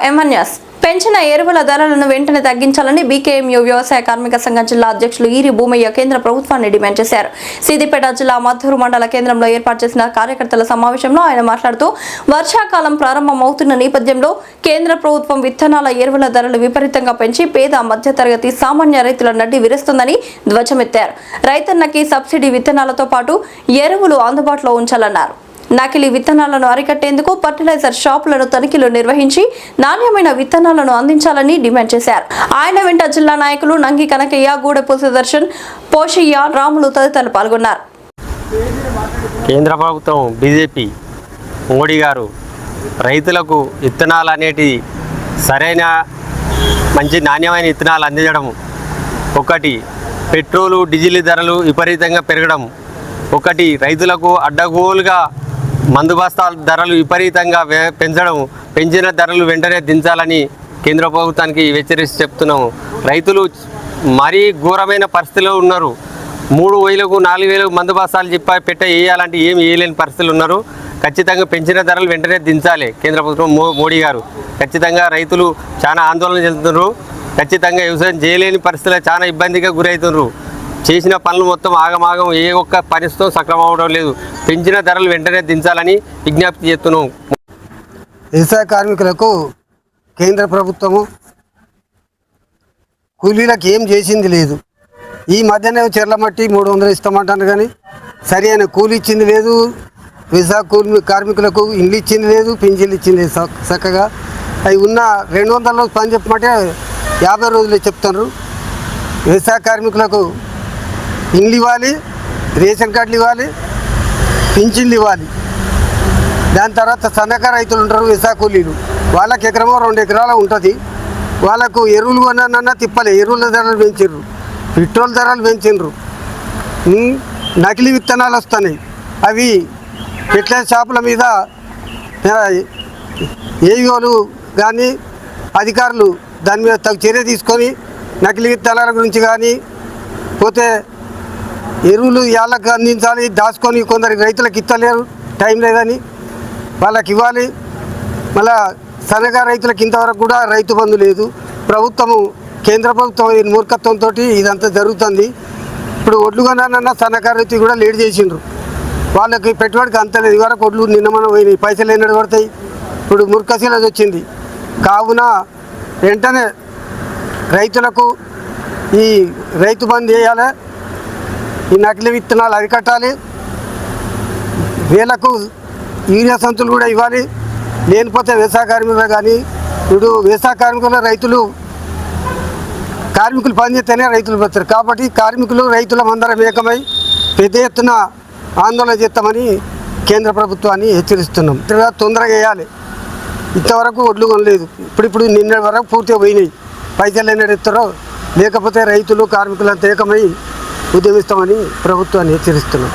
MNS పెంచిన ఎరువుల ధరలను వెంటనే తగ్గించాలని బీకేఎంయూ వ్యవసాయ కార్మిక సంఘం జిల్లా అధ్యక్షులు ఈరి భూమయ్య కేంద్ర ప్రభుత్వాన్ని డిమాండ్ చేశారు. సిద్దిపేట జిల్లా మద్దూరు మండల కేంద్రంలో ఏర్పాటు చేసిన కార్యకర్తల సమావేశంలో ఆయన మాట్లాడుతూ వర్షాకాలం ప్రారంభమవుతున్న నేపథ్యంలో కేంద్ర ప్రభుత్వం విత్తనాల ఎరువుల ధరలు విపరీతంగా పెంచి పేద మధ్యతరగతి సామాన్య రైతుల నడ్డి విరుస్తుందని ధ్వజమెత్తారు. రైతన్నకి సబ్సిడీ విత్తనాలతో పాటు ఎరువులు అందుబాటులో ఉంచాలన్నారు. నకిలీ విత్తనాలను అరికట్టేందుకు ఫర్టిలైజర్ షాపులను తనిఖీలు నిర్వహించి నాణ్యమైన విత్తనాలను అందించాలని డిమాండ్ చేశారు. ఆయన వెంట జిల్లా నాయకులు నంగి కనకయ్య, గూడెపు సుదర్శన్, పోషయ్య, రాములు తదితరులు పాల్గొన్నారు. కేంద్ర ప్రభుత్వం బీజేపీ మోడీ గారు రైతులకు విత్తనాలు అనేటి సరైన మంచి నాణ్యమైన విత్తనాలు అందించడం ఒకటి, పెట్రోలు డీజిల్ ధరలు విపరీతంగా పెరగడం ఒకటి, రైతులకు అడ్డగోలుగా మందు బస్తాల ధరలు విపరీతంగా పెంచిన ధరలు వెంటనే దించాలని కేంద్ర ప్రభుత్వానికి హెచ్చరిస్తూ చెప్తున్నాము. రైతులు మరీ ఘోరమైన పరిస్థితిలో ఉన్నారు. 3,000కు 4,000 మందు బస్తాలు వేయాలంటే ఏమి వేయలేని పరిస్థితులు ఉన్నారు. ఖచ్చితంగా పెంచిన ధరలు వెంటనే దించాలి కేంద్ర ప్రభుత్వం మోడీ గారు. ఖచ్చితంగా రైతులు చాలా ఆందోళన చెందుతున్నారు. ఖచ్చితంగా వ్యవసాయం చేయలేని పరిస్థితుల్లో చాలా ఇబ్బందిగా గురవుతున్నారు. చేసిన పనులు మొత్తం ఆగమాగం, ఏ ఒక్క పరిస్థితితో సక్రమం అవడం లేదు. పెంచిన ధరలు వెంటనే దించాలని విజ్ఞప్తి చేస్తున్నాం. వ్యవసాయ కార్మికులకు కేంద్ర ప్రభుత్వము కూలీలకు ఏం చేసింది లేదు. ఈ మధ్యనే చెర్లమట్టి 300 ఇస్తామంటాను, కానీ సరి అయిన కూలి ఇచ్చింది లేదు. వ్యవసాయ కార్మికులకు ఇండ్లు ఇచ్చింది లేదు, పింఛన్లు ఇచ్చింది లేదు. చక్కగా అవి ఉన్న 200 రోజులు పని చెప్పమంటే 50 రోజులు చెప్తున్నారు. వ్యవసాయ కార్మికులకు ఇండ్లు ఇవ్వాలి, రేషన్ కార్డులు ఇవ్వాలి, పింఛన్లు ఇవ్వాలి. దాని తర్వాత సన్నకారు రైతులు ఉంటారు, వ్యవసాయ కూలీలు, వాళ్ళకి ఎకరమో 2 ఎకరాలు ఉంటుంది. వాళ్ళకు ఎరువులు కొనన్నా తిప్పలే, ఎరువుల ధరలు పెంచారు, పెట్రోల్ ధరలు పెంచారు, నకిలీ విత్తనాలు వస్తున్నాయి. అవి ఫెర్టిలైజర్ షాపుల మీద ఏఈఓలు కానీ అధికారులు దాని మీద తగు చర్య తీసుకొని నకిలీ విత్తనాల గురించి కానీ పోతే ఎరువులు వాళ్ళకి అందించాలి. దాచుకొని కొందరికి రైతులకు ఇస్తలేరు, టైం లేదని వాళ్ళకి ఇవ్వాలి. మళ్ళా సన్నగా రైతులకు ఇంతవరకు కూడా రైతు బంధు లేదు. ప్రభుత్వము కేంద్ర ప్రభుత్వం మూర్ఖత్వంతో ఇదంతా జరుగుతుంది. ఇప్పుడు ఒడ్లు కొనాలన్నా సన్నకారు రైతు కూడా లేట్ చేసిండ్రు. వాళ్ళకి పెట్టుబడికి అంత లేదు. ఇవరకు ఒడ్లు నిన్న మనం పోయినాయి, పైసలు ఎన్నడు పడతాయి. ఇప్పుడు మూర్ఖశీలత వచ్చింది. కావున వెంటనే రైతులకు ఈ రైతు బంధు చేయాలి, ఈ నకిలీ విత్తనాలు అరికట్టాలి, వేలకు యూరియా సంచులు కూడా ఇవ్వాలి. లేనిపోతే వ్యవసాయ కార్మికులు కానీ ఇప్పుడు వ్యవసాయ కార్మికుల కార్మికులు పనిచేస్తేనే రైతులు పోతారు. కాబట్టి కార్మికులు రైతుల అందరం ఏకమై పెద్ద ఎత్తున ఆందోళన చేస్తామని కేంద్ర ప్రభుత్వాన్ని హెచ్చరిస్తున్నాం. తొందరగా వేయాలి. ఇంతవరకు ఒడ్లు కొనలేదు. ఇప్పుడు నిన్న వరకు పూర్తిగా పోయినాయి. పైసలు ఎన్నడు ఇస్తారో, లేకపోతే రైతులు కార్మికులంతా ఏకమై ఉద్యమిస్తామని ప్రభుత్వాన్ని హెచ్చరిస్తున్నాం.